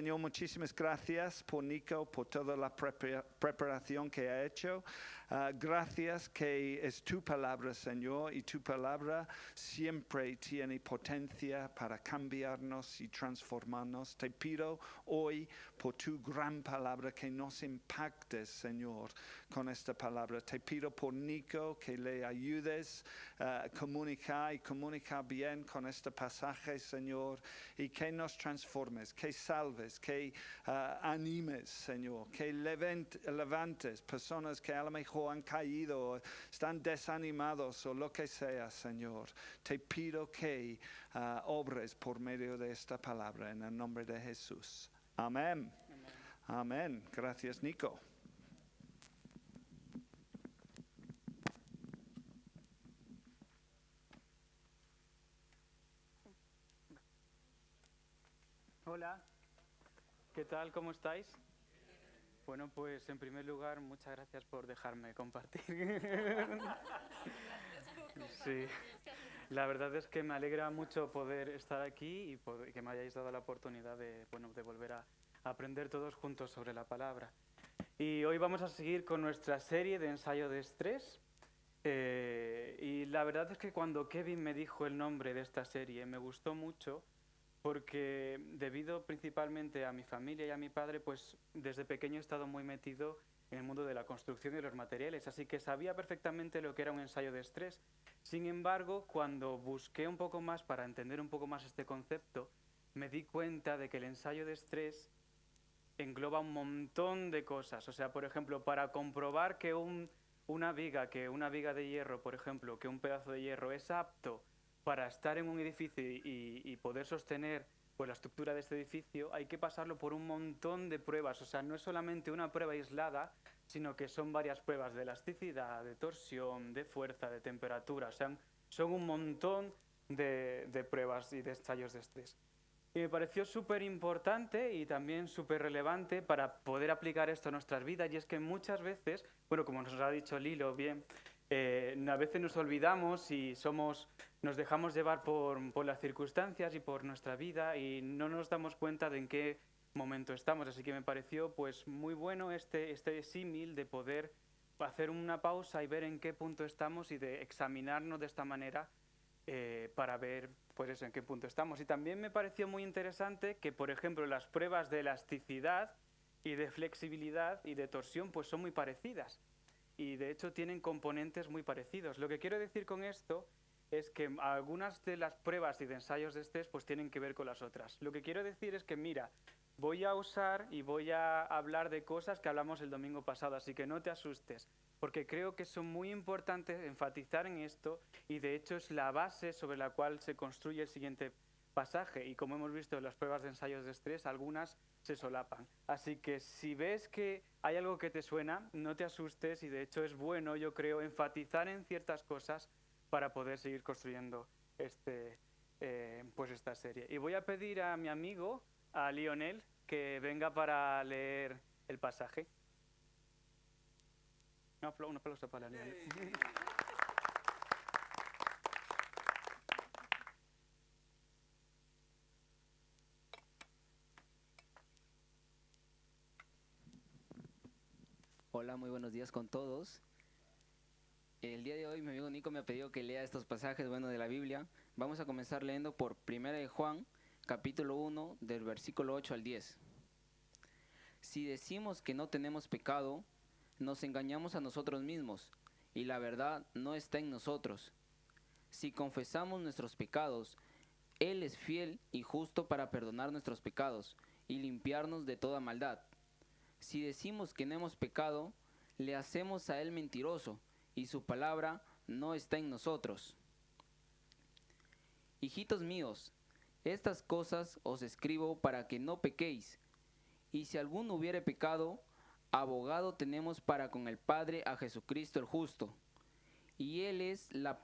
Señor, muchísimas gracias por Nico, por toda la preparación que ha hecho. Gracias que es tu palabra, Señor, y tu palabra siempre tiene potencia para cambiarnos y transformarnos. Te pido hoy por tu gran palabra que nos impactes, Señor, con esta palabra. Te pido por Nico que le ayudes a comunicar bien con este pasaje, Señor, y que nos transformes, que salves, que animes, Señor, que levantes personas que a lo mejor han caído, están desanimados o lo que sea, Señor. Te pido que obres por medio de esta palabra en el nombre de Jesús. Amén. Amén. Gracias, Nico. Hola, ¿qué tal? ¿Cómo estáis? Bueno, pues en primer lugar, muchas gracias por dejarme compartir. Sí, la verdad es que me alegra mucho poder estar aquí y que me hayáis dado la oportunidad de volver a aprender todos juntos sobre la palabra. Y hoy vamos a seguir con nuestra serie de ensayo de estrés. Y la verdad es que cuando Kevin me dijo el nombre de esta serie me gustó mucho, porque debido principalmente a mi familia y a mi padre, pues desde pequeño he estado muy metido en el mundo de la construcción y de los materiales, así que sabía perfectamente lo que era un ensayo de estrés. Sin embargo, cuando busqué un poco más para entender un poco más este concepto, me di cuenta de que el ensayo de estrés engloba un montón de cosas. O sea, por ejemplo, para comprobar que una viga de hierro, por ejemplo, que un pedazo de hierro es apto para estar en un edificio y poder sostener pues, la estructura de este edificio, hay que pasarlo por un montón de pruebas. O sea, no es solamente una prueba aislada, sino que son varias pruebas de elasticidad, de torsión, de fuerza, de temperatura. O sea, son un montón de pruebas y de ensayos de estrés. Y me pareció súper importante y también súper relevante para poder aplicar esto a nuestras vidas, y es que muchas veces, bueno, como nos ha dicho Lilo bien, a veces nos olvidamos y nos dejamos llevar por las circunstancias y por nuestra vida y no nos damos cuenta de en qué momento estamos. Así que me pareció pues muy bueno este símil de poder hacer una pausa y ver en qué punto estamos y de examinarnos de esta manera para ver pues eso, en qué punto estamos. Y también me pareció muy interesante que, por ejemplo, las pruebas de elasticidad y de flexibilidad y de torsión pues son muy parecidas y de hecho tienen componentes muy parecidos. Lo que quiero decir con esto es que algunas de las pruebas y de ensayos de estrés pues tienen que ver con las otras. Lo que quiero decir es que, mira, voy a usar y voy a hablar de cosas que hablamos el domingo pasado, así que no te asustes, porque creo que son muy importantes enfatizar en esto y de hecho es la base sobre la cual se construye el siguiente pasaje, y como hemos visto en las pruebas de ensayos de estrés, algunas se solapan. Así que si ves que hay algo que te suena, no te asustes, y de hecho es bueno, yo creo, enfatizar en ciertas cosas para poder seguir construyendo pues esta serie. Y voy a pedir a mi amigo, a Lionel, que venga para leer el pasaje. Un aplauso para Lionel. Hola, muy buenos días con todos. El día de hoy mi amigo Nico me ha pedido que lea estos pasajes de la Biblia. Vamos a comenzar leyendo por 1 de Juan, capítulo 1, del versículo 8 al 10. Si decimos que no tenemos pecado, nos engañamos a nosotros mismos, y la verdad no está en nosotros. Si confesamos nuestros pecados, Él es fiel y justo para perdonar nuestros pecados y limpiarnos de toda maldad. Si decimos que no hemos pecado, le hacemos a Él mentiroso, y su palabra no está en nosotros. Hijitos míos, estas cosas os escribo para que no pequéis. Y si alguno hubiere pecado, abogado tenemos para con el Padre a Jesucristo el justo. Y Él es la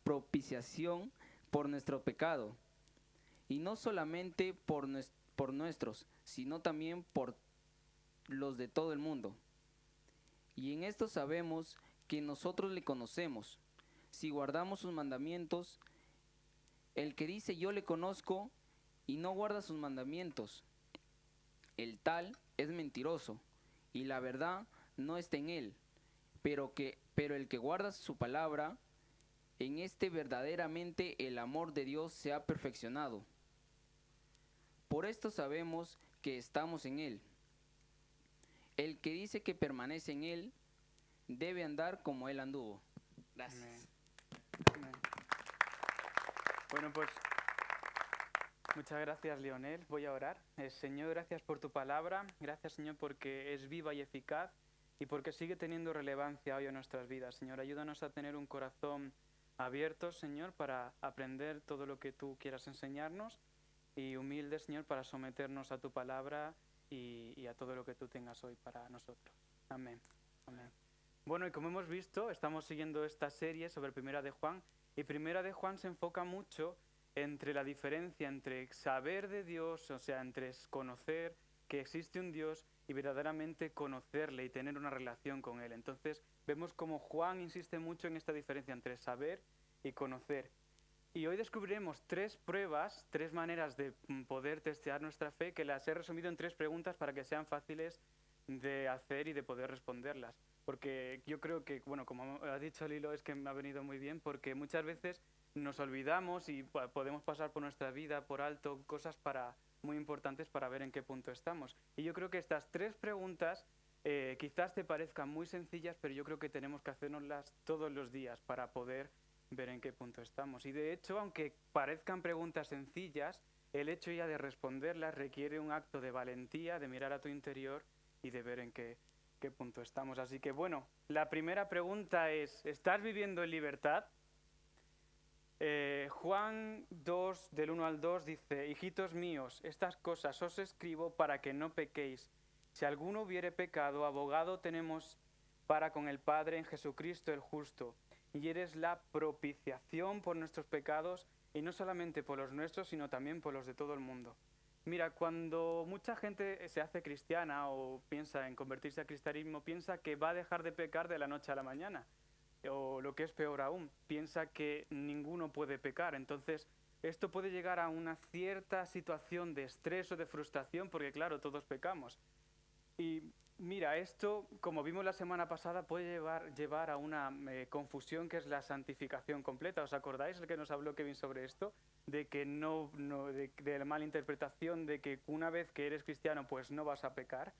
propiciación por nuestro pecado. Y no solamente por nuestros, sino también por los de todo el mundo. Y en esto sabemos que nosotros le conocemos, si guardamos sus mandamientos. El que dice yo le conozco y no guarda sus mandamientos, el tal es mentiroso, y la verdad no está en él. Pero el que guarda su palabra, en este verdaderamente el amor de Dios se ha perfeccionado. Por esto sabemos que estamos en él. El que dice que permanece en él, debe andar como él anduvo. Gracias. Amén. Bueno, pues muchas gracias, Leonel. Voy a orar. Señor, gracias por tu palabra. Gracias, Señor, porque es viva y eficaz y porque sigue teniendo relevancia hoy en nuestras vidas. Señor, ayúdanos a tener un corazón abierto, Señor, para aprender todo lo que tú quieras enseñarnos y humildes, Señor, para someternos a tu palabra y a todo lo que tú tengas hoy para nosotros. Amén. Amén. Bueno, y como hemos visto, estamos siguiendo esta serie sobre Primera de Juan, y Primera de Juan se enfoca mucho entre la diferencia entre saber de Dios, o sea, entre conocer que existe un Dios y verdaderamente conocerle y tener una relación con él. Entonces, vemos como Juan insiste mucho en esta diferencia entre saber y conocer. Y hoy descubriremos 3 pruebas, 3 maneras de poder testear nuestra fe, que las he resumido en 3 preguntas para que sean fáciles de hacer y de poder responderlas. Porque yo creo que, bueno, como ha dicho Lilo, es que me ha venido muy bien, porque muchas veces nos olvidamos y podemos pasar por nuestra vida por alto cosas muy importantes para ver en qué punto estamos. Y yo creo que estas 3 preguntas quizás te parezcan muy sencillas, pero yo creo que tenemos que hacernoslas todos los días para poder ver en qué punto estamos. Y de hecho, aunque parezcan preguntas sencillas, el hecho ya de responderlas requiere un acto de valentía, de mirar a tu interior y de ver en qué punto estamos. Así que bueno, la primera pregunta es, ¿estás viviendo en libertad? Juan 2, del 1 al 2 dice, hijitos míos, estas cosas os escribo para que no pequéis. Si alguno hubiere pecado, abogado tenemos para con el Padre en Jesucristo el justo. Y eres la propiciación por nuestros pecados, y no solamente por los nuestros, sino también por los de todo el mundo. Mira, cuando mucha gente se hace cristiana o piensa en convertirse al cristianismo, piensa que va a dejar de pecar de la noche a la mañana. O lo que es peor aún, piensa que ninguno puede pecar. Entonces, esto puede llegar a una cierta situación de estrés o de frustración, porque claro, todos pecamos. Y mira, esto, como vimos la semana pasada, puede llevar a una confusión que es la santificación completa. ¿Os acordáis el que nos habló Kevin sobre esto? De que de la mala interpretación de que una vez que eres cristiano, pues no vas a pecar.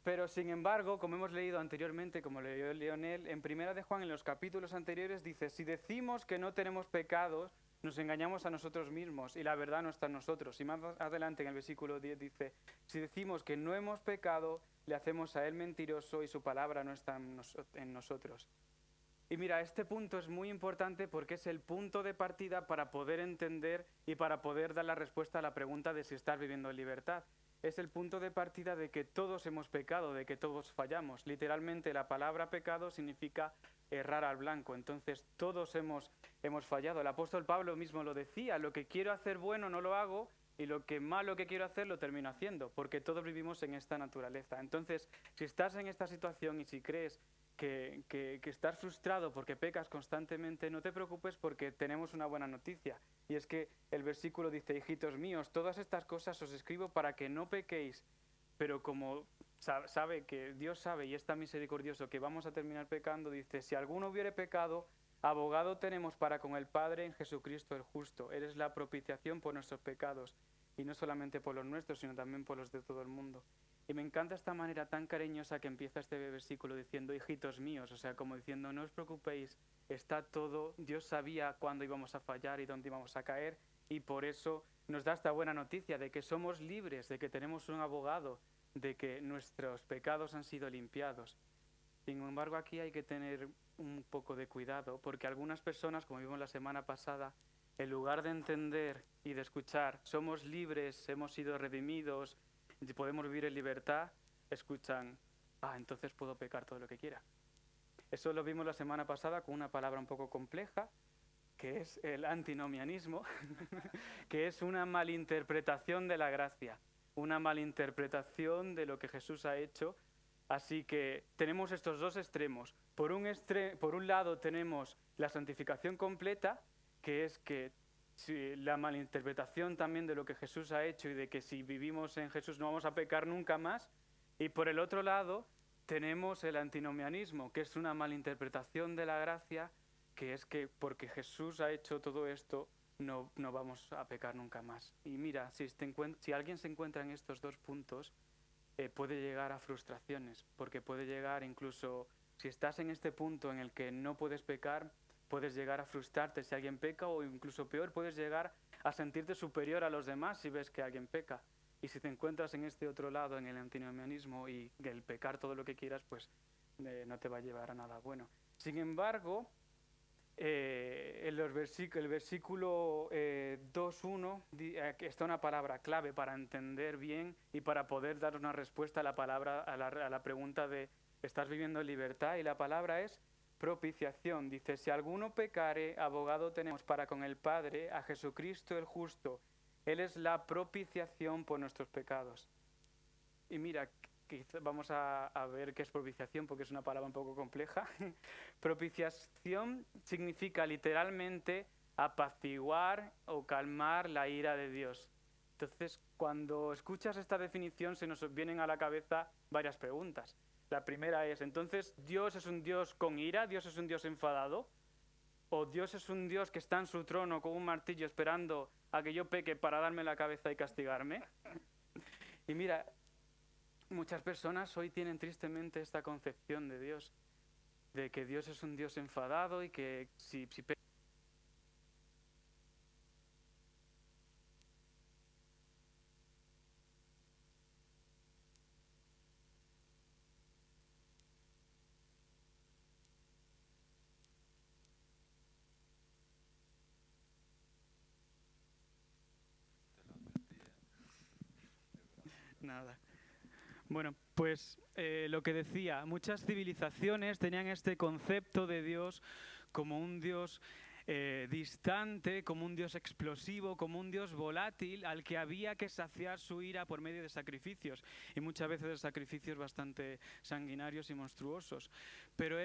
Pero sin embargo, como hemos leído anteriormente, como leyó Leonel, en Primera de Juan, en los capítulos anteriores, dice, si decimos que no tenemos pecados, nos engañamos a nosotros mismos y la verdad no está en nosotros. Y más adelante en el versículo 10 dice, si decimos que no hemos pecado, le hacemos a él mentiroso y su palabra no está en nosotros. Y mira, este punto es muy importante porque es el punto de partida para poder entender y para poder dar la respuesta a la pregunta de si estás viviendo en libertad. Es el punto de partida de que todos hemos pecado, de que todos fallamos. Literalmente la palabra pecado significa errar al blanco. Entonces todos hemos fallado. El apóstol Pablo mismo lo decía, lo que quiero hacer bueno no lo hago y lo que malo que quiero hacer lo termino haciendo, porque todos vivimos en esta naturaleza. Entonces, si estás en esta situación y si crees que estás frustrado porque pecas constantemente, no te preocupes porque tenemos una buena noticia. Y es que el versículo dice, hijitos míos, todas estas cosas os escribo para que no pequéis, pero como sabe que Dios sabe y es tan misericordioso que vamos a terminar pecando, dice, si alguno hubiere pecado, abogado tenemos para con el Padre en Jesucristo el justo. Eres la propiciación por nuestros pecados, y no solamente por los nuestros, sino también por los de todo el mundo. Y me encanta esta manera tan cariñosa que empieza este versículo diciendo, hijitos míos, o sea, como diciendo, no os preocupéis, está todo, Dios sabía cuándo íbamos a fallar y dónde íbamos a caer, y por eso nos da esta buena noticia de que somos libres, de que tenemos un abogado, de que nuestros pecados han sido limpiados. Sin embargo, aquí hay que tener un poco de cuidado, porque algunas personas, como vimos la semana pasada, en lugar de entender y de escuchar, somos libres, hemos sido redimidos, podemos vivir en libertad, escuchan, entonces puedo pecar todo lo que quiera. Eso lo vimos la semana pasada con una palabra un poco compleja, que es el antinomianismo, que es una malinterpretación de la gracia, una malinterpretación de lo que Jesús ha hecho. Así que tenemos estos dos extremos. Por un lado tenemos la santificación completa, que es que la malinterpretación también de lo que Jesús ha hecho y de que si vivimos en Jesús no vamos a pecar nunca más. Y por el otro lado tenemos el antinomianismo, que es una malinterpretación de la gracia, que es que porque Jesús ha hecho todo esto no vamos a pecar nunca más. Y mira, si alguien se encuentra en estos dos puntos, puede llegar a frustraciones, porque puede llegar incluso, si estás en este punto en el que no puedes pecar, puedes llegar a frustrarte si alguien peca, o incluso peor, puedes llegar a sentirte superior a los demás si ves que alguien peca. Y si te encuentras en este otro lado, en el antinomianismo y el pecar todo lo que quieras, pues no te va a llevar a nada bueno. Sin embargo, el versículo 2.1 está una palabra clave para entender bien y para poder dar una respuesta a la pregunta de ¿estás viviendo en libertad? Y la palabra es propiciación. Dice, si alguno pecare, abogado tenemos para con el Padre, a Jesucristo el justo. Él es la propiciación por nuestros pecados. Y mira, vamos a ver qué es propiciación, porque es una palabra un poco compleja. Propiciación significa literalmente apaciguar o calmar la ira de Dios. Entonces, cuando escuchas esta definición, se nos vienen a la cabeza varias preguntas. La primera es, entonces, ¿Dios es un Dios con ira? ¿Dios es un Dios enfadado? ¿O Dios es un Dios que está en su trono con un martillo esperando a que yo peque para darme la cabeza y castigarme? Y mira, muchas personas hoy tienen tristemente esta concepción de Dios, de que Dios es un Dios enfadado y que si peca... Nada. Bueno, pues lo que decía, muchas civilizaciones tenían este concepto de Dios como un Dios distante, como un Dios explosivo, como un Dios volátil al que había que saciar su ira por medio de sacrificios, y muchas veces de sacrificios bastante sanguinarios y monstruosos. Pero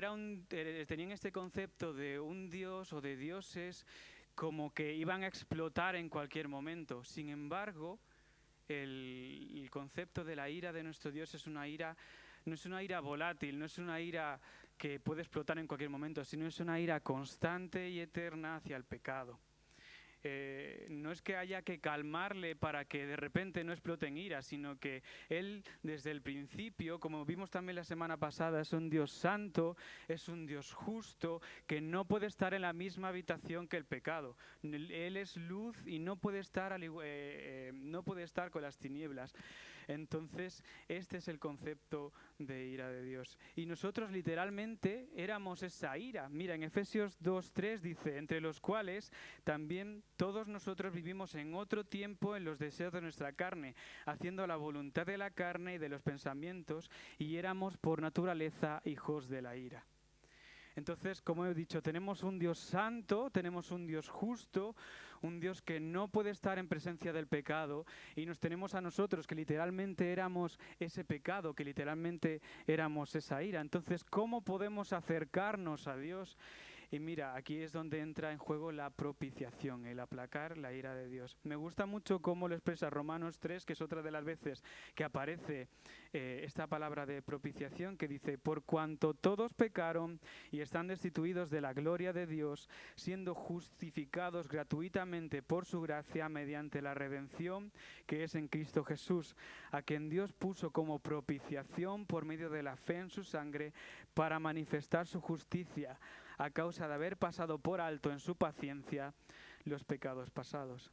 tenían este concepto de un Dios o de dioses como que iban a explotar en cualquier momento. Sin embargo, el concepto de la ira de nuestro Dios es una ira, no es una ira volátil, no es una ira que puede explotar en cualquier momento, sino es una ira constante y eterna hacia el pecado. No es que haya que calmarle para que de repente no explote en ira, sino que Él desde el principio, como vimos también la semana pasada, es un Dios santo, es un Dios justo, que no puede estar en la misma habitación que el pecado. Él es luz y no puede estar con las tinieblas. Entonces, este es el concepto de ira de Dios. Y nosotros literalmente éramos esa ira. Mira, en Efesios 2:3 dice, entre los cuales también todos nosotros vivimos en otro tiempo en los deseos de nuestra carne, haciendo la voluntad de la carne y de los pensamientos, y éramos por naturaleza hijos de la ira. Entonces, como he dicho, tenemos un Dios santo, tenemos un Dios justo, un Dios que no puede estar en presencia del pecado, y nos tenemos a nosotros que literalmente éramos ese pecado, que literalmente éramos esa ira. Entonces, ¿cómo podemos acercarnos a Dios? Y mira, aquí es donde entra en juego la propiciación, el aplacar la ira de Dios. Me gusta mucho cómo lo expresa Romanos 3, que es otra de las veces que aparece esta palabra de propiciación, que dice, por cuanto todos pecaron y están destituidos de la gloria de Dios, siendo justificados gratuitamente por su gracia mediante la redención que es en Cristo Jesús, a quien Dios puso como propiciación por medio de la fe en su sangre para manifestar su justicia, a causa de haber pasado por alto en su paciencia los pecados pasados.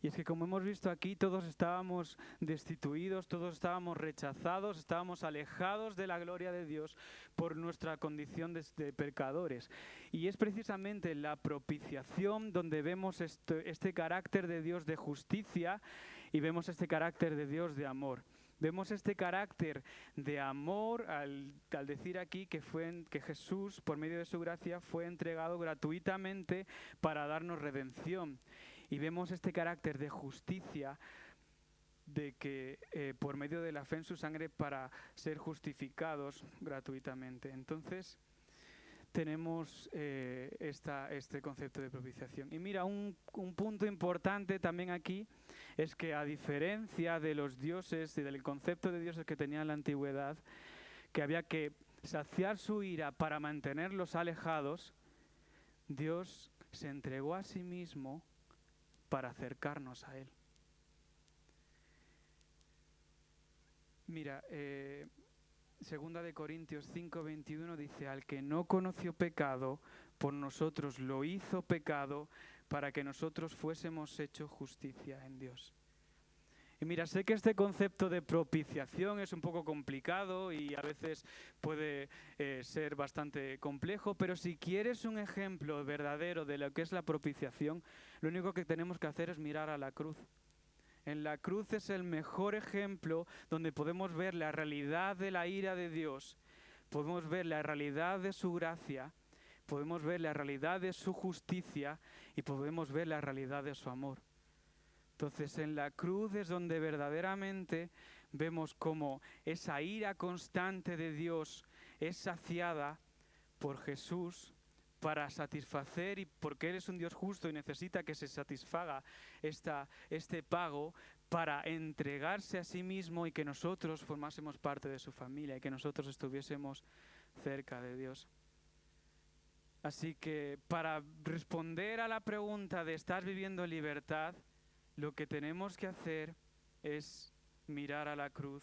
Y es que, como hemos visto aquí, todos estábamos destituidos, todos estábamos rechazados, estábamos alejados de la gloria de Dios por nuestra condición de pecadores. Y es precisamente la propiciación donde vemos este carácter de Dios de justicia y vemos este carácter de Dios de amor. Vemos este carácter de amor al decir aquí que Jesús, por medio de su gracia, fue entregado gratuitamente para darnos redención. Y vemos este carácter de justicia, de que por medio de la fe en su sangre para ser justificados gratuitamente. Entonces, tenemos este concepto de propiciación. Y mira, un punto importante también aquí es que, a diferencia de los dioses y del concepto de dioses que tenía en la antigüedad, que había que saciar su ira para mantenerlos alejados, Dios se entregó a sí mismo para acercarnos a Él. Mira, Segunda de Corintios 5:21 dice: al que no conoció pecado, por nosotros lo hizo pecado, para que nosotros fuésemos hechos justicia en Dios. Y mira, sé que este concepto de propiciación es un poco complicado y a veces puede ser bastante complejo, pero si quieres un ejemplo verdadero de lo que es la propiciación, lo único que tenemos que hacer es mirar a la cruz. En la cruz es el mejor ejemplo donde podemos ver la realidad de la ira de Dios, podemos ver la realidad de su gracia, podemos ver la realidad de su justicia y podemos ver la realidad de su amor. Entonces, en la cruz es donde verdaderamente vemos cómo esa ira constante de Dios es saciada por Jesús para satisfacer, y porque Él es un Dios justo y necesita que se satisfaga este pago, para entregarse a sí mismo y que nosotros formásemos parte de su familia y que nosotros estuviésemos cerca de Dios. Así que para responder a la pregunta de ¿estás viviendo en libertad?, lo que tenemos que hacer es mirar a la cruz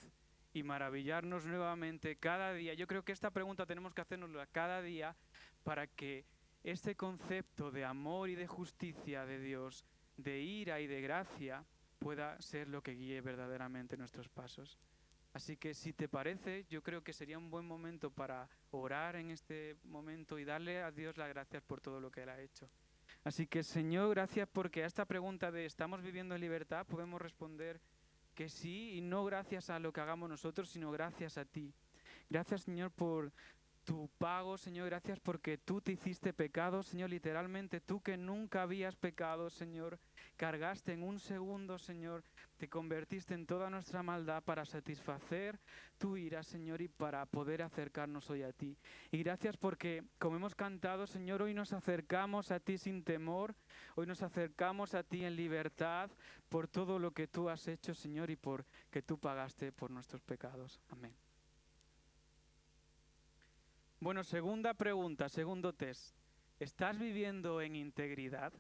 y maravillarnos nuevamente cada día. Yo creo que esta pregunta tenemos que hacernosla cada día para que este concepto de amor y de justicia de Dios, de ira y de gracia, pueda ser lo que guíe verdaderamente nuestros pasos. Así que si te parece, yo creo que sería un buen momento para orar en este momento y darle a Dios las gracias por todo lo que Él ha hecho. Así que, Señor, gracias porque a esta pregunta de ¿estamos viviendo en libertad? Podemos responder que sí, y no gracias a lo que hagamos nosotros, sino gracias a ti. Gracias, Señor, por tu pago, Señor, gracias porque tú te hiciste pecado, Señor, literalmente tú que nunca habías pecado, Señor, cargaste en un segundo, Señor, te convertiste en toda nuestra maldad para satisfacer tu ira, Señor, y para poder acercarnos hoy a ti. Y gracias porque, como hemos cantado, Señor, hoy nos acercamos a ti sin temor, hoy nos acercamos a ti en libertad por todo lo que tú has hecho, Señor, y por que tú pagaste por nuestros pecados. Amén. Bueno, segunda pregunta, segundo test. ¿Estás viviendo en integridad?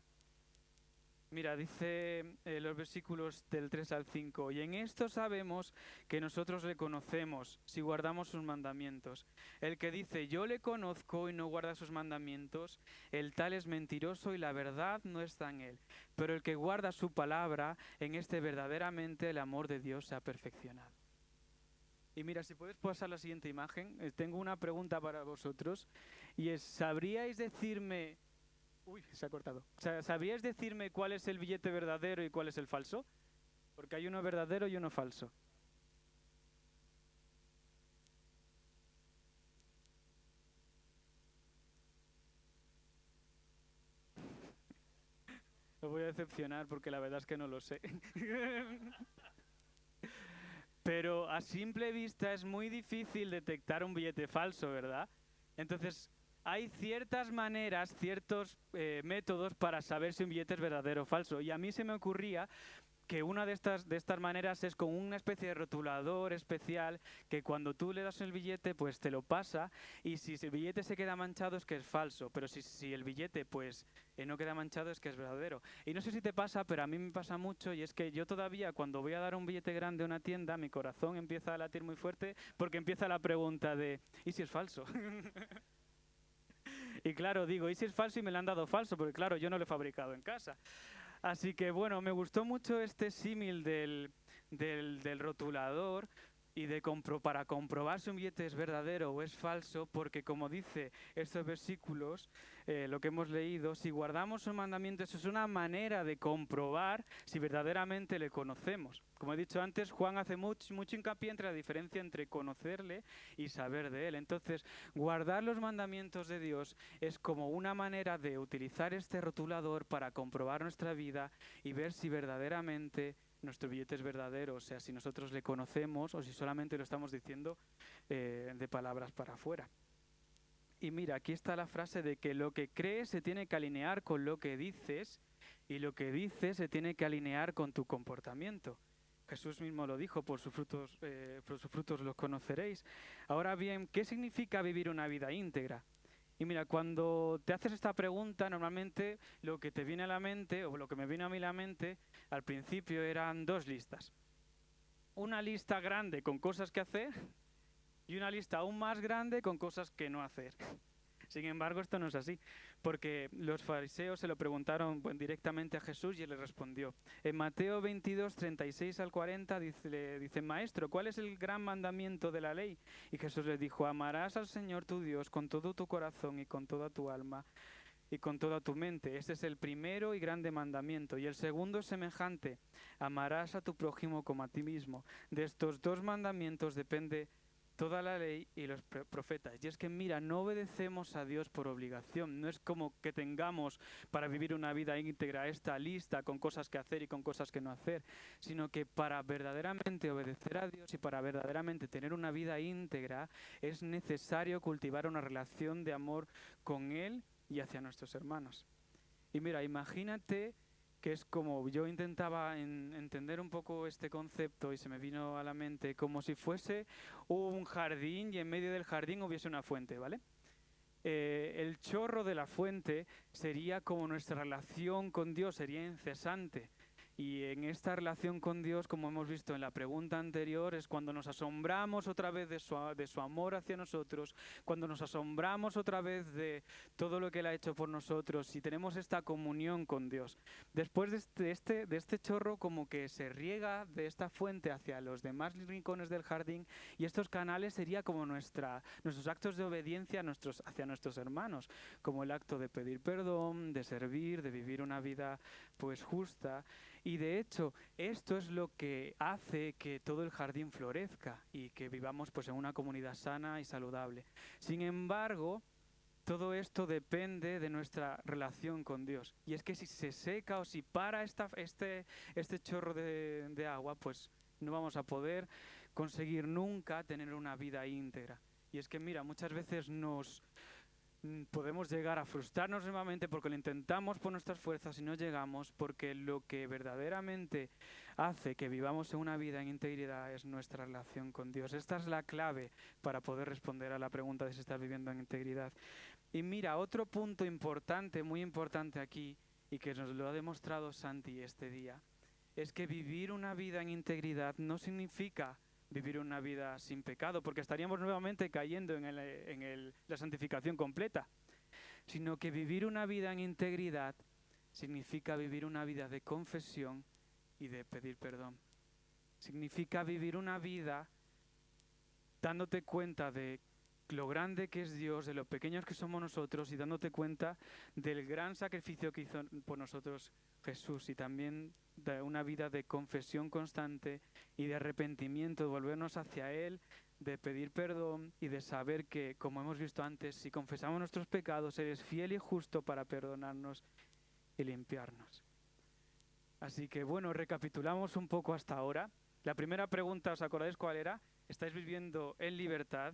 Mira, dice los versículos del 3 al 5, y en esto sabemos que nosotros le conocemos si guardamos sus mandamientos. El que dice yo le conozco y no guarda sus mandamientos, el tal es mentiroso y la verdad no está en él. Pero el que guarda su palabra, en este verdaderamente el amor de Dios se ha perfeccionado. Y mira, si puedes pasar la siguiente imagen, tengo una pregunta para vosotros, y es, ¿sabríais decirme... Uy, se ha cortado. ¿Sabríais decirme cuál es el billete verdadero y cuál es el falso? Porque hay uno verdadero y uno falso. Os voy a decepcionar porque la verdad es que no lo sé. Pero a simple vista es muy difícil detectar un billete falso, ¿verdad? Entonces, hay ciertas maneras, ciertos métodos para saber si un billete es verdadero o falso. Y a mí se me ocurría que una de estas maneras es con una especie de rotulador especial que cuando tú le das el billete, pues te lo pasa, y si el billete se queda manchado es que es falso, pero si el billete pues no queda manchado es que es verdadero. Y no sé si te pasa, pero a mí me pasa mucho, y es que yo todavía cuando voy a dar un billete grande a una tienda, mi corazón empieza a latir muy fuerte porque empieza la pregunta de ¿y si es falso? Y claro, digo, ¿y si es falso y me lo han dado falso? Porque claro, yo no lo he fabricado en casa. Así que bueno, me gustó mucho este símil del rotulador y para comprobar si un billete es verdadero o es falso, porque como dice estos versículos, lo que hemos leído, si guardamos sus mandamientos es una manera de comprobar si verdaderamente le conocemos. Como he dicho antes, Juan hace mucho hincapié entre la diferencia entre conocerle y saber de él. Entonces, guardar los mandamientos de Dios es como una manera de utilizar este rotulador para comprobar nuestra vida y ver si verdaderamente nuestro billete es verdadero, o sea, si nosotros le conocemos o si solamente lo estamos diciendo de palabras para afuera. Y mira, aquí está la frase de que lo que crees se tiene que alinear con lo que dices y lo que dices se tiene que alinear con tu comportamiento. Jesús mismo lo dijo, por sus frutos los conoceréis. Ahora bien, ¿qué significa vivir una vida íntegra? Y mira, cuando te haces esta pregunta, normalmente lo que te viene a la mente, o lo que me viene a mí a la mente, al principio eran dos listas. Una lista grande con cosas que hacer y una lista aún más grande con cosas que no hacer. Sin embargo, esto no es así, porque los fariseos se lo preguntaron directamente a Jesús y él les respondió. En Mateo 22, 36 al 40 dice, Maestro, ¿cuál es el gran mandamiento de la ley? Y Jesús les dijo, amarás al Señor tu Dios con todo tu corazón y con toda tu alma y con toda tu mente. Este es el primero y grande mandamiento. Y el segundo es semejante, amarás a tu prójimo como a ti mismo. De estos dos mandamientos depende toda la ley y los profetas. Y es que, mira, no obedecemos a Dios por obligación. No es como que tengamos para vivir una vida íntegra esta lista con cosas que hacer y con cosas que no hacer, sino que para verdaderamente obedecer a Dios y para verdaderamente tener una vida íntegra es necesario cultivar una relación de amor con Él y hacia nuestros hermanos. Y mira, imagínate que es como yo intentaba entender un poco este concepto y se me vino a la mente como si fuese un jardín y en medio del jardín hubiese una fuente, ¿vale? El chorro de la fuente sería como nuestra relación con Dios, sería incesante. Y en esta relación con Dios, como hemos visto en la pregunta anterior, es cuando nos asombramos otra vez de su amor hacia nosotros, cuando nos asombramos otra vez de todo lo que Él ha hecho por nosotros y tenemos esta comunión con Dios. Después de este chorro, como que se riega de esta fuente hacia los demás rincones del jardín y estos canales sería como nuestros actos de obediencia hacia nuestros hermanos, como el acto de pedir perdón, de servir, de vivir una vida pues justa. Y de hecho, esto es lo que hace que todo el jardín florezca y que vivamos pues en una comunidad sana y saludable. Sin embargo, todo esto depende de nuestra relación con Dios. Y es que si se seca o si para este chorro de agua, pues no vamos a poder conseguir nunca tener una vida íntegra. Y es que mira, muchas veces podemos llegar a frustrarnos nuevamente porque lo intentamos por nuestras fuerzas y no llegamos, porque lo que verdaderamente hace que vivamos en una vida en integridad es nuestra relación con Dios. Esta es la clave para poder responder a la pregunta de si estás viviendo en integridad. Y mira, otro punto importante, muy importante aquí, y que nos lo ha demostrado Santi este día, es que vivir una vida en integridad no significa vivir una vida sin pecado, porque estaríamos nuevamente cayendo en la santificación completa, sino que vivir una vida en integridad significa vivir una vida de confesión y de pedir perdón. Significa vivir una vida dándote cuenta de lo grande que es Dios, de lo pequeños que somos nosotros y dándote cuenta del gran sacrificio que hizo por nosotros Jesús y también de una vida de confesión constante y de arrepentimiento, de volvernos hacia Él, de pedir perdón y de saber que, como hemos visto antes, si confesamos nuestros pecados, Él es fiel y justo para perdonarnos y limpiarnos. Así que bueno, recapitulamos un poco hasta ahora. La primera pregunta, ¿os acordáis cuál era? ¿Estáis viviendo en libertad?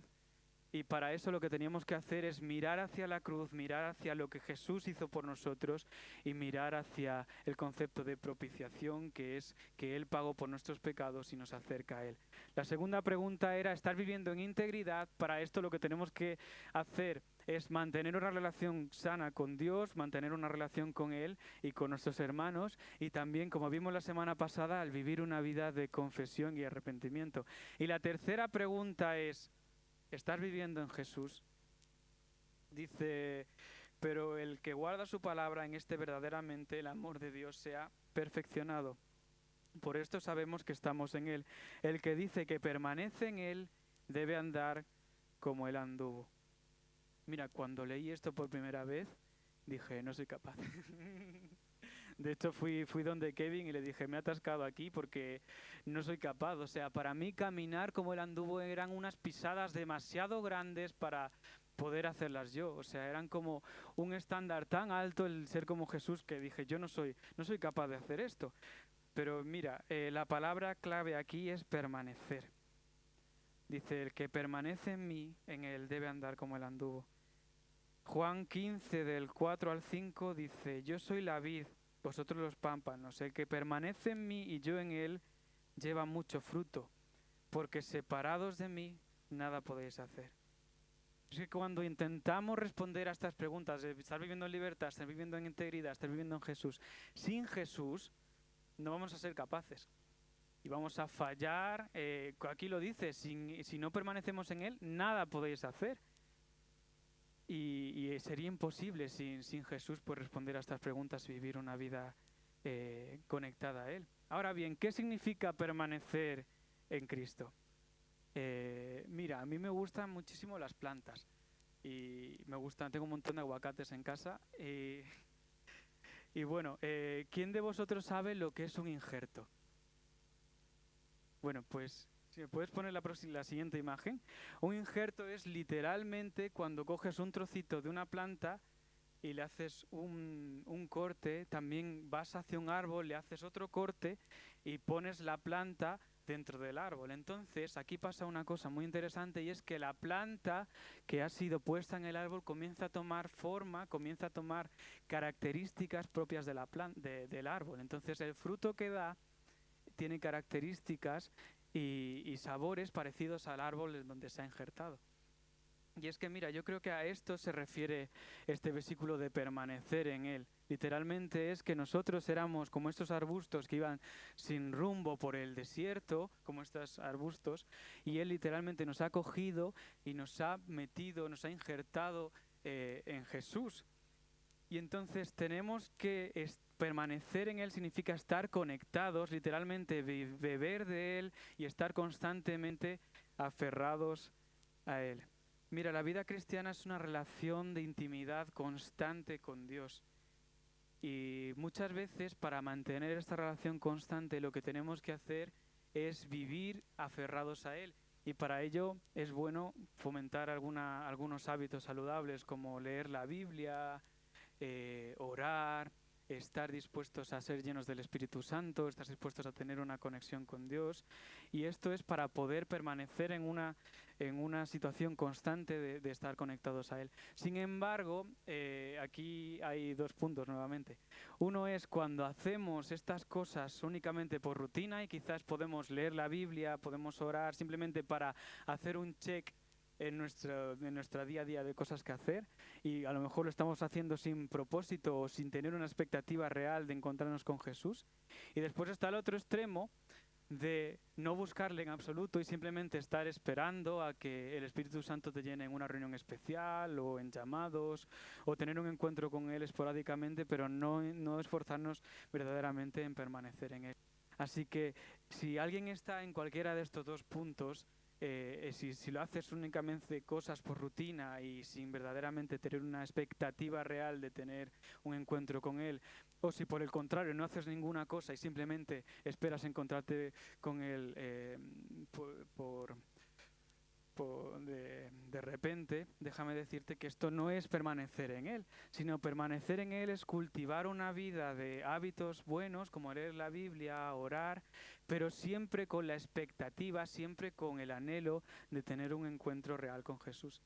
Y para eso lo que teníamos que hacer es mirar hacia la cruz, mirar hacia lo que Jesús hizo por nosotros y mirar hacia el concepto de propiciación, que es que Él pagó por nuestros pecados y nos acerca a Él. La segunda pregunta era, ¿estar viviendo en integridad? Para esto lo que tenemos que hacer es mantener una relación sana con Dios, mantener una relación con Él y con nuestros hermanos y también, como vimos la semana pasada, al vivir una vida de confesión y arrepentimiento. Y la tercera pregunta es, ¿estás viviendo en Jesús? Dice, pero el que guarda su palabra, en este verdaderamente el amor de Dios se ha perfeccionado. Por esto sabemos que estamos en Él. El que dice que permanece en Él debe andar como Él anduvo. Mira, cuando leí esto por primera vez, dije, no soy capaz. De hecho, fui donde Kevin y le dije, me he atascado aquí porque no soy capaz. O sea, para mí caminar como Él anduvo eran unas pisadas demasiado grandes para poder hacerlas yo. O sea, eran como un estándar tan alto el ser como Jesús que dije, yo no soy capaz de hacer esto. Pero mira, la palabra clave aquí es permanecer. Dice, el que permanece en mí, en Él, debe andar como Él anduvo. Juan 15 del 4 al 5 dice, yo soy la vid, vosotros los pámpanos, el que permanece en mí y yo en él lleva mucho fruto, porque separados de mí nada podéis hacer. Es que cuando intentamos responder a estas preguntas, de estar viviendo en libertad, estar viviendo en integridad, estar viviendo en Jesús, sin Jesús no vamos a ser capaces. Y vamos a fallar, aquí lo dice, si no permanecemos en Él, nada podéis hacer. Y sería imposible sin Jesús pues responder a estas preguntas y vivir una vida conectada a Él. Ahora bien, ¿qué significa permanecer en Cristo? Mira, a mí me gustan muchísimo las plantas y tengo un montón de aguacates en casa y bueno, ¿quién de vosotros sabe lo que es un injerto? Bueno, pues si me puedes poner la siguiente imagen. Un injerto es literalmente cuando coges un trocito de una planta y le haces un corte, también vas hacia un árbol, le haces otro corte y pones la planta dentro del árbol. Entonces, aquí pasa una cosa muy interesante y es que la planta que ha sido puesta en el árbol comienza a tomar forma, comienza a tomar características propias de del árbol. Entonces, el fruto que da tiene características y sabores parecidos al árbol en donde se ha injertado. Y es que mira, yo creo que a esto se refiere este versículo de permanecer en él. Literalmente es que nosotros éramos como estos arbustos que iban sin rumbo por el desierto, como estos arbustos, y él literalmente nos ha cogido y nos ha metido, nos ha injertado en Jesús. Y entonces tenemos que permanecer en él, significa estar conectados, literalmente beber de él y estar constantemente aferrados a él. Mira, la vida cristiana es una relación de intimidad constante con Dios. Y muchas veces para mantener esta relación constante lo que tenemos que hacer es vivir aferrados a Él. Y para ello es bueno fomentar algunos hábitos saludables como leer la Biblia, orar, estar dispuestos a ser llenos del Espíritu Santo, estar dispuestos a tener una conexión con Dios. Y esto es para poder permanecer en una situación constante de estar conectados a Él. Sin embargo, aquí hay dos puntos nuevamente. Uno es cuando hacemos estas cosas únicamente por rutina y quizás podemos leer la Biblia, podemos orar simplemente para hacer un check en nuestra día a día de cosas que hacer y a lo mejor lo estamos haciendo sin propósito o sin tener una expectativa real de encontrarnos con Jesús. Y después está el otro extremo de no buscarle en absoluto y simplemente estar esperando a que el Espíritu Santo te llene en una reunión especial o en llamados o tener un encuentro con Él esporádicamente, pero no esforzarnos verdaderamente en permanecer en Él. Así que si alguien está en cualquiera de estos dos puntos, si lo haces únicamente cosas por rutina y sin verdaderamente tener una expectativa real de tener un encuentro con Él, o si por el contrario no haces ninguna cosa y simplemente esperas encontrarte con Él de repente, déjame decirte que esto no es permanecer en Él, sino permanecer en Él es cultivar una vida de hábitos buenos, como leer la Biblia, orar, pero siempre con la expectativa, siempre con el anhelo de tener un encuentro real con Jesús.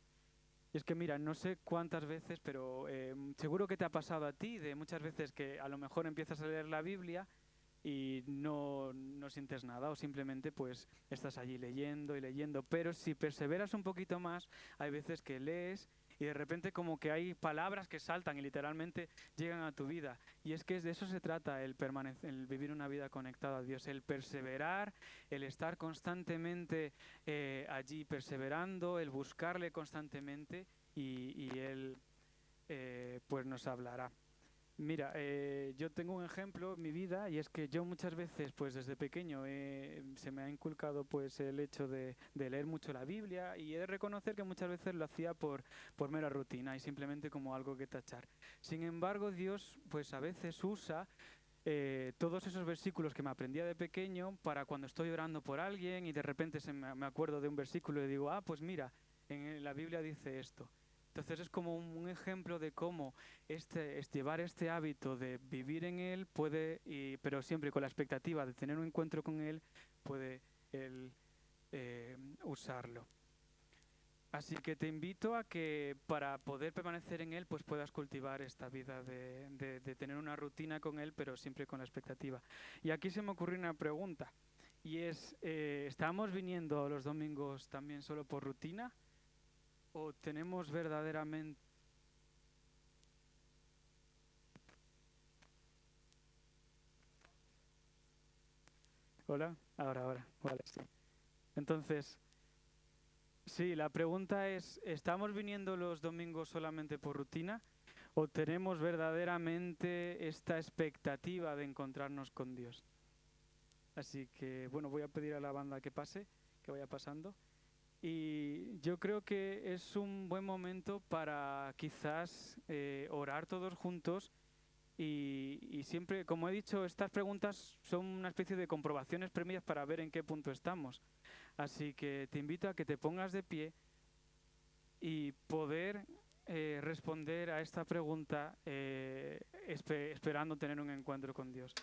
Y es que mira, no sé cuántas veces, pero seguro que te ha pasado a ti, de muchas veces que a lo mejor empiezas a leer la Biblia y no sientes nada o simplemente pues estás allí leyendo y leyendo, pero si perseveras un poquito más, hay veces que lees y de repente como que hay palabras que saltan y literalmente llegan a tu vida. Y es que de eso se trata el vivir una vida conectada a Dios, el perseverar, el estar constantemente allí perseverando, el buscarle constantemente y Él pues nos hablará. Mira, yo tengo un ejemplo en mi vida y es que yo muchas veces, pues desde pequeño, se me ha inculcado pues el hecho de leer mucho la Biblia y he de reconocer que muchas veces lo hacía por mera rutina y simplemente como algo que tachar. Sin embargo, Dios pues a veces usa todos esos versículos que me aprendía de pequeño para cuando estoy orando por alguien y de repente me acuerdo de un versículo y digo, pues mira, en la Biblia dice esto. Entonces es como un ejemplo de cómo llevar este hábito de vivir en Él puede, pero siempre con la expectativa de tener un encuentro con Él, puede Él usarlo. Así que te invito a que para poder permanecer en Él, pues puedas cultivar esta vida de tener una rutina con Él, pero siempre con la expectativa. Y aquí se me ocurrió una pregunta, y es, ¿estamos viniendo los domingos también solo por rutina? ¿O tenemos verdaderamente... Hola, ahora, vale, sí. Entonces... Sí, la pregunta es, ¿estamos viniendo los domingos solamente por rutina o tenemos verdaderamente esta expectativa de encontrarnos con Dios? Así que, bueno, voy a pedir a la banda que pase, que vaya pasando. Y yo creo que es un buen momento para quizás orar todos juntos y siempre, como he dicho, estas preguntas son una especie de comprobaciones previas para ver en qué punto estamos. Así que te invito a que te pongas de pie y poder responder a esta pregunta esperando tener un encuentro con Dios.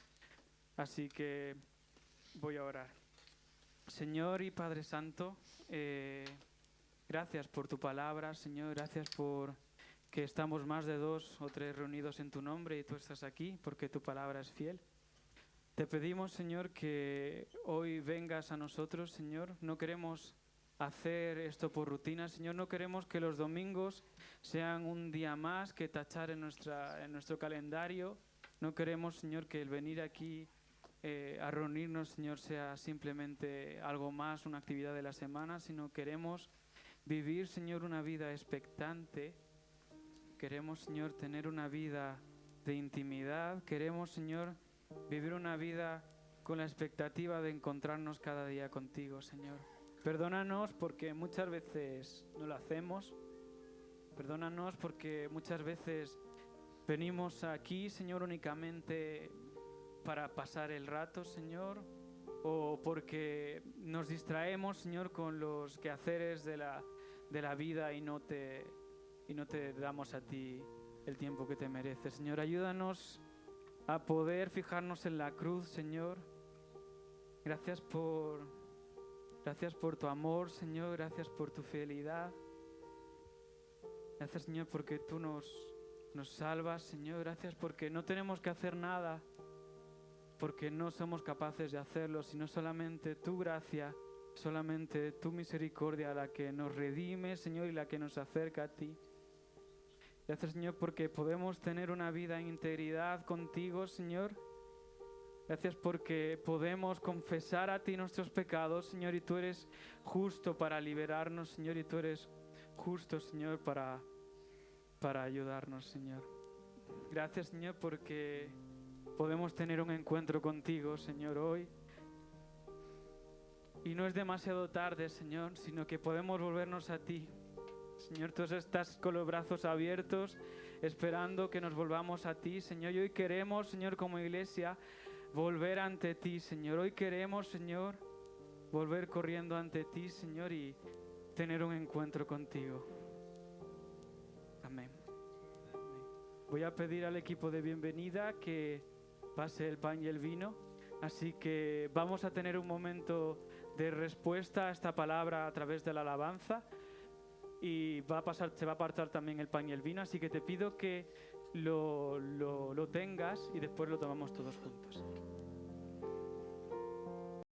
Así que voy a orar. Señor y Padre Santo, gracias por tu palabra, Señor, gracias por que estamos más de 2 o 3 reunidos en tu nombre y tú estás aquí porque tu palabra es fiel. Te pedimos, Señor, que hoy vengas a nosotros, Señor. No queremos hacer esto por rutina, Señor. No queremos que los domingos sean un día más que tachar en nuestro calendario. No queremos, Señor, que el venir aquí a reunirnos, Señor, sea simplemente algo más, una actividad de la semana, sino queremos vivir, Señor, una vida expectante. Queremos, Señor, tener una vida de intimidad. Queremos, Señor, vivir una vida con la expectativa de encontrarnos cada día contigo, Señor. Perdónanos porque muchas veces no lo hacemos. Perdónanos porque muchas veces venimos aquí, Señor, únicamente para pasar el rato, Señor, o porque nos distraemos, Señor, con los quehaceres de la vida y no te damos a ti el tiempo que te mereces. Señor, ayúdanos a poder fijarnos en la cruz, Señor. Gracias por tu amor, Señor. Gracias por tu fidelidad. Gracias, Señor, porque tú nos salvas, Señor. Gracias porque no tenemos que hacer nada, porque no somos capaces de hacerlo, sino solamente tu gracia, solamente tu misericordia la que nos redime, Señor, y la que nos acerca a ti. Gracias, Señor, porque podemos tener una vida en integridad contigo, Señor. Gracias porque podemos confesar a ti nuestros pecados, Señor, y tú eres justo para liberarnos, Señor, y tú eres justo, Señor, para ayudarnos, Señor. Gracias, Señor, porque podemos tener un encuentro contigo, Señor, hoy. Y no es demasiado tarde, Señor, sino que podemos volvernos a ti. Señor, tú estás con los brazos abiertos, esperando que nos volvamos a ti, Señor. Y hoy queremos, Señor, como iglesia, volver ante ti, Señor. Hoy queremos, Señor, volver corriendo ante ti, Señor, y tener un encuentro contigo. Amén. Voy a pedir al equipo de bienvenida que pase el pan y el vino. Así que vamos a tener un momento de respuesta a esta palabra a través de la alabanza. Y se va a apartar también el pan y el vino, así que te pido que lo tengas y después lo tomamos todos juntos.